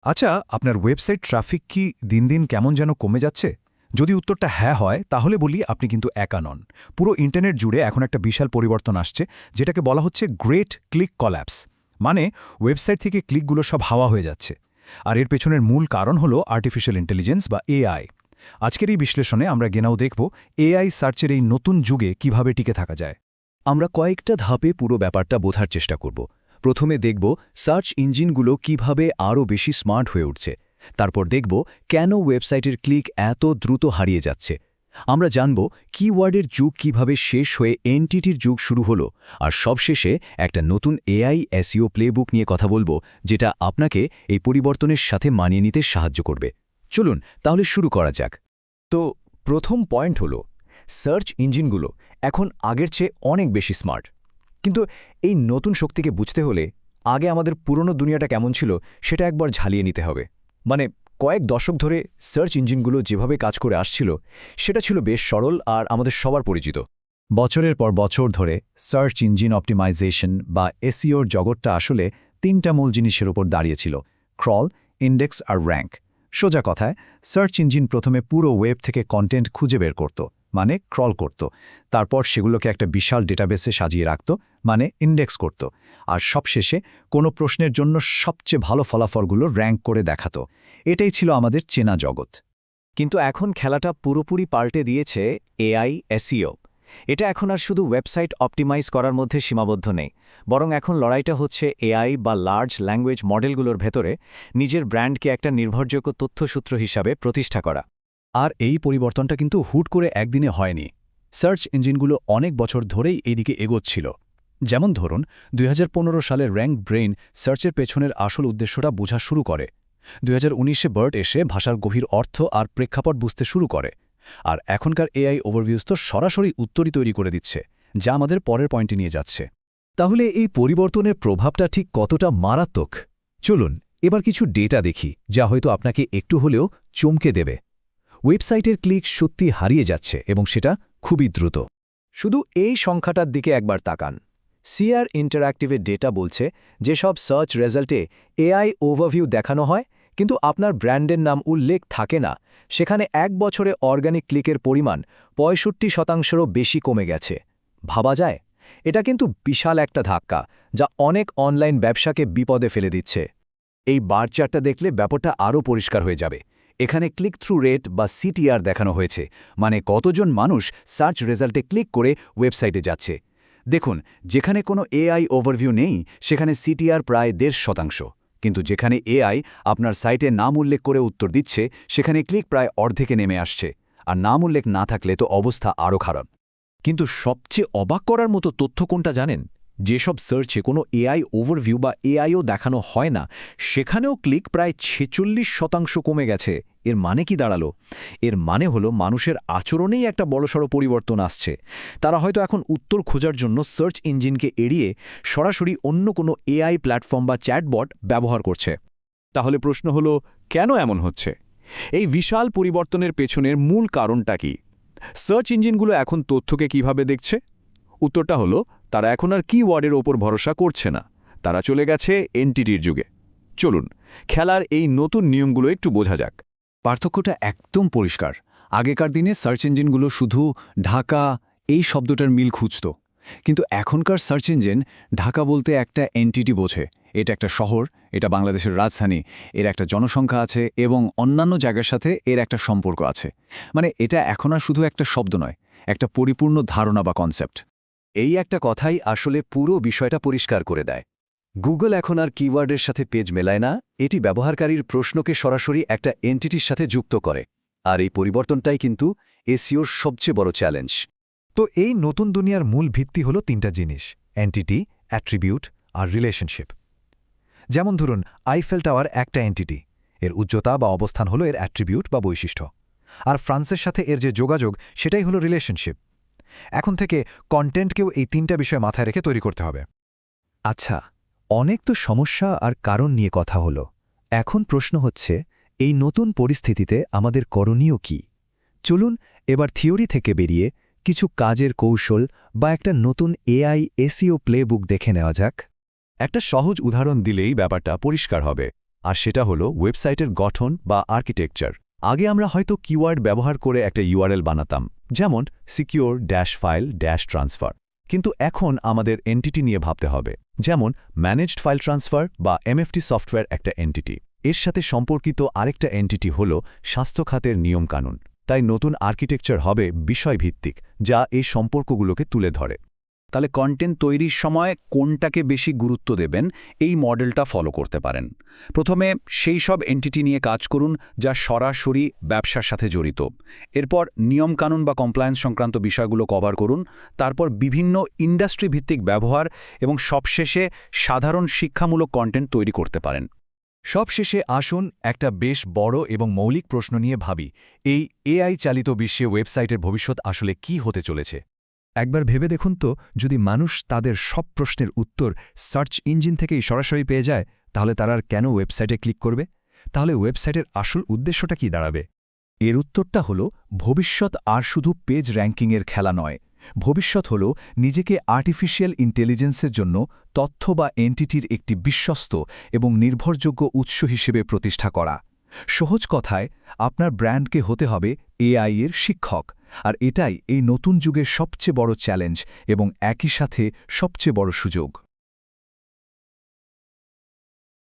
আচ্ছা, আপনার website traffic কি দিন দিন কেমন যেন কমে যাচ্ছে? যদি উত্তরটা হ্যাঁ হয়, তাহলে বলি আপনি কিন্তু একা নন। পুরো ইন্টারনেট জুড়ে এখন একটা বিশাল পরিবর্তন আসছে, যেটাকে বলা হচ্ছে গ্রেট ক্লিক কল্যাপস। মানে ওয়েবসাইট থেকে ক্লিকগুলো সব হাওয়া হয়ে যাচ্ছে। আর এর পেছনের মূল কারণ হলো আর্টিফিশিয়াল ইন্টেলিজেন্স বা এআই। আজকের এই বিশ্লেষণে আমরা গেনাও দেখব এআই সার্চের এই নতুন যুগে কিভাবে টিকে থাকা যায়। আমরা কয়েকটা ধাপে পুরো ব্যাপারটা বোঝার চেষ্টা করব। প্রথমে দেখব সার্চ ইঞ্জিনগুলো কিভাবে আরও বেশি স্মার্ট হয়ে উঠছে। তারপর দেখব কেন ওয়েবসাইটের ক্লিক এত দ্রুত হারিয়ে যাচ্ছে। আমরা জানব কিওয়ার্ডের যুগ কিভাবে শেষ হয়ে এনটিটির যুগ শুরু হলো। আর সবশেষে একটা নতুন এআই এসইও প্লেবুক নিয়ে কথা বলবো, যেটা আপনাকে এই পরিবর্তনের সাথে মানিয়ে নিতে সাহায্য করবে। চলুন তাহলে শুরু করা যাক। তো প্রথম পয়েন্ট হলো সার্চ ইঞ্জিনগুলো এখন আগের চেয়ে অনেক বেশি স্মার্ট। কিন্তু এই নতুন শক্তিকে বুঝতে হলে আগে আমাদের পুরনো দুনিয়াটা কেমন ছিল সেটা একবার ঝালিয়ে নিতে হবে। মানে কয়েক দশক ধরে সার্চ ইঞ্জিনগুলো যেভাবে কাজ করে আসছিল সেটা ছিল বেশ সরল আর আমাদের সবার পরিচিত। বছরের পর বছর ধরে সার্চ ইঞ্জিন অপটিমাইজেশন বা এসইওর জগৎটা আসলে তিনটা মূল জিনিসের উপর দাঁড়িয়েছিল: ক্রল, ইন্ডেক্স আর র্যাঙ্ক। সোজা কথায়, সার্চ ইঞ্জিন প্রথমে পুরো ওয়েব থেকে কন্টেন্ট খুঁজে বের করত, মানে ক্রল করত। তারপর সেগুলোকে একটা বিশাল ডেটাবেসে সাজিয়ে রাখত, মানে ইন্ডেক্স করত। আর সবশেষে কোনো প্রশ্নের জন্য সবচেয়ে ভালো ফলাফলগুলো র্যাঙ্ক করে দেখাত। এটাই ছিল আমাদের চেনা জগৎ। কিন্তু এখন খেলাটা পুরোপুরি পাল্টে দিয়েছে এআই এসইও। এটা এখন আর শুধু ওয়েবসাইট অপটিমাইজ করার মধ্যে সীমাবদ্ধ নেই, বরং এখন লড়াইটা হচ্ছে এআই বা লার্জ ল্যাঙ্গুয়েজ মডেলগুলোর ভেতরে নিজের ব্র্যান্ডকে একটা নির্ভরযোগ্য তথ্যসূত্র হিসাবে প্রতিষ্ঠা করা। আর এই পরিবর্তনটা কিন্তু হুট করে একদিনে হয়নি। সার্চ ইঞ্জিনগুলো অনেক বছর ধরেই এইদিকে এগোচ্ছিল। যেমন ধরুন, 2015 সালে র্যাঙ্ক ব্রেইন সার্চের পেছনের আসল উদ্দেশ্যটা বোঝা শুরু করে। 2019-এ বার্ড এসে ভাষার গভীর অর্থ আর প্রেক্ষাপট বুঝতে শুরু করে। আর এখনকার এআই ওভারভিউজ তো সরাসরি উত্তরই তৈরি করে দিচ্ছে, যা আমাদের পরের পয়েন্টে নিয়ে যাচ্ছে। তাহলে এই পরিবর্তনের প্রভাবটা ঠিক কতটা মারাত্মক? চলুন এবার কিছু ডেটা দেখি, যা হয়তো আপনাকে একটু হলেও চমকে দেবে। ওয়েবসাইটের ক্লিক সত্যি হারিয়ে যাচ্ছে, এবং সেটা খুবই দ্রুত। শুধু এই সংখ্যাটার দিকে একবার তাকান। সিআর ইন্টারঅ্যাক্টিভের ডেটা বলছে যেসব সার্চ রেজাল্টে এআই ওভারভিউ দেখানো হয় কিন্তু আপনার ব্র্যান্ডের নাম উল্লেখ থাকে না, সেখানে এক বছরে অর্গানিক ক্লিকের পরিমাণ 65%-রও বেশি কমে গেছে। ভাবা যায়? এটা কিন্তু বিশাল একটা ধাক্কা, যা অনেক অনলাইন ব্যবসাকে বিপদে ফেলে দিচ্ছে। এই বার চার্টটা দেখলে ব্যাপারটা আরও পরিষ্কার হয়ে যাবে। এখানে ক্লিক থ্রু রেট বা সিটিআর দেখানো হয়েছে, মানে কতজন মানুষ সার্চ রেজাল্টে ক্লিক করে ওয়েবসাইটে যাচ্ছে। দেখুন, যেখানে কোনো এআই ওভারভিউ নেই সেখানে সিটিআর প্রায় 1.5%, কিন্তু যেখানে এআই আপনার সাইটে নাম উল্লেখ করে উত্তর দিচ্ছে সেখানে ক্লিক প্রায় অর্ধেকে নেমে আসছে। আর নাম উল্লেখ না থাকলে তো অবস্থা আরও খারাপ। কিন্তু সবচেয়ে অবাক করার মতো তথ্য কোনটা জানেন? যেসব সার্চে কোনো এআই ওভারভিউ বা এআইও দেখানো হয় না, সেখানেও ক্লিক প্রায় 46% কমে গেছে। এর মানে কি দাঁড়ালো? এর মানে হলো মানুষের আচরণেই একটা বড়সড় পরিবর্তন আসছে। তারা হয়তো এখন উত্তর খোঁজার জন্য সার্চ ইঞ্জিনকে এড়িয়ে সরাসরি অন্য কোনো এআই প্ল্যাটফর্ম বা চ্যাটবট ব্যবহার করছে। তাহলে প্রশ্ন হলো, কেন এমন হচ্ছে? এই বিশাল পরিবর্তনের পেছনের মূল কারণটা কি? সার্চ ইঞ্জিনগুলো এখন তথ্যকে কিভাবে দেখছে? উত্তরটা হলো, তারা এখন আর কিওয়ার্ডের ওপর ভরসা করছে না, তারা চলে গেছে এনটিটির যুগে। চলুন খেলার এই নতুন নিয়মগুলো একটু বোঝা যাক। পার্থক্যটা একদম পরিষ্কার। আগেকার দিনে সার্চ ইঞ্জিনগুলো শুধু ঢাকা এই শব্দটার মিল খুঁজত, কিন্তু এখনকার সার্চ ইঞ্জিন ঢাকা বলতে একটা এনটিটি বোঝে। এটা একটা শহর, এটা বাংলাদেশের রাজধানী, এর একটা জনসংখ্যা আছে এবং অন্যান্য জায়গার সাথে এর একটা সম্পর্ক আছে। মানে এটা এখন আর শুধু একটা শব্দ নয়, একটা পরিপূর্ণ ধারণা বা কনসেপ্ট। এই একটা কথাই আসলে পুরো বিষয়টা পরিষ্কার করে দেয়। গুগল এখন আর কিওয়ার্ডের সাথে পেজ মেলায় না, এটি ব্যবহারকারীর প্রশ্নকে সরাসরি একটা এন্টিটির সাথে যুক্ত করে। আর এই পরিবর্তনটাই কিন্তু এসইওর সবচেয়ে বড় চ্যালেঞ্জ। তো এই নতুন দুনিয়ার মূল ভিত্তি হলো তিনটা জিনিস: এন্টিটি, অ্যাট্রিবিউট আর রিলেশনশিপ। যেমন ধরুন, আইফেল টাওয়ার একটা এন্টিটি, এর উচ্চতা বা অবস্থান হলো এর অ্যাট্রিবিউট বা বৈশিষ্ট্য। আর ফ্রান্সের সাথে এর যে যোগাযোগ, সেটাই হলো রিলেশনশিপ। এখন থেকে কন্টেন্টকেও এই তিনটা বিষয় মাথায় রেখে তৈরি করতে হবে। আচ্ছা, অনেক তো সমস্যা আর কারণ নিয়ে কথা হলো। এখন প্রশ্ন হচ্ছে, এই নতুন পরিস্থিতিতে আমাদের করণীয় কি? চলুন এবার থিওরি থেকে বেরিয়ে কিছু কাজের কৌশল বা একটা নতুন এআই এসইও প্লেবুক দেখে নেওয়া যাক। একটা সহজ উদাহরণ দিলেই ব্যাপারটা পরিষ্কার হবে। আর সেটা হলো ওয়েবসাইটের গঠন বা আর্কিটেকচার। আগে আমরা হয়তো কিওয়ার্ড ব্যবহার করে একটা ইউআরএল বানাতাম, যেমন secure-file-transfer। কিন্তু এখন আমাদের এন্টিটি নিয়ে ভাবতে হবে, যেমন ম্যানেজড ফাইল ট্রান্সফার বা এমএফটি সফটওয়্যার একটা এন্টিটি। এর সাথে সম্পর্কিত আরেকটা এন্টিটি হল স্বাস্থ্য খাতের নিয়মকানুন। তাই নতুন আর্কিটেকচার হবে বিষয়ভিত্তিক, যা এই সম্পর্কগুলোকে তুলে ধরে। তাহলে কন্টেন্ট তৈরির সময় কোনটাকে বেশি গুরুত্ব দেবেন, এই মডেলটা ফলো করতে পারেন। প্রথমে সেই সব এন্টিটি নিয়ে কাজ করুন যা সরাসরি ব্যবসার সাথে জড়িত। এরপর নিয়মকানুন বা কমপ্লায়েন্স সংক্রান্ত বিষয়গুলো কভার করুন। তারপর বিভিন্ন ইন্ডাস্ট্রি ভিত্তিক ব্যবহার এবং সবশেষে সাধারণ শিক্ষামূলক কন্টেন্ট তৈরি করতে পারেন। সবশেষে আসুন একটা বেশ বড় এবং মৌলিক প্রশ্ন নিয়ে ভাবি, এই এআই চালিত বিশ্বে ওয়েবসাইটের ভবিষ্যৎ আসলে কি হতে চলেছে? একবার ভেবে দেখুন তো, যদি মানুষ তাদের সব প্রশ্নের উত্তর সার্চ ইঞ্জিন থেকেই সরাসরি পেয়ে যায়, তাহলে তারা আর কেন ওয়েবসাইটে ক্লিক করবে? তাহলে ওয়েবসাইটের আসল উদ্দেশ্যটা কি দাঁড়াবে? এর উত্তরটা হলো, ভবিষ্যৎ আর শুধু পেজ র্যাঙ্কিংয়ের খেলা নয়। ভবিষ্যৎ হল নিজেকে আর্টিফিশিয়াল ইন্টেলিজেন্সের জন্য তথ্য বা এন্টিটির একটি বিশ্বস্ত এবং নির্ভরযোগ্য উৎস হিসেবে প্রতিষ্ঠা করা। সহজ কথায়, আপনার ব্র্যান্ডকে হতে হবে এআই এর শিক্ষক। আর এটাই এই নতুন যুগের সবচেয়ে বড় চ্যালেঞ্জ এবং একই সাথে সবচেয়ে বড় সুযোগ।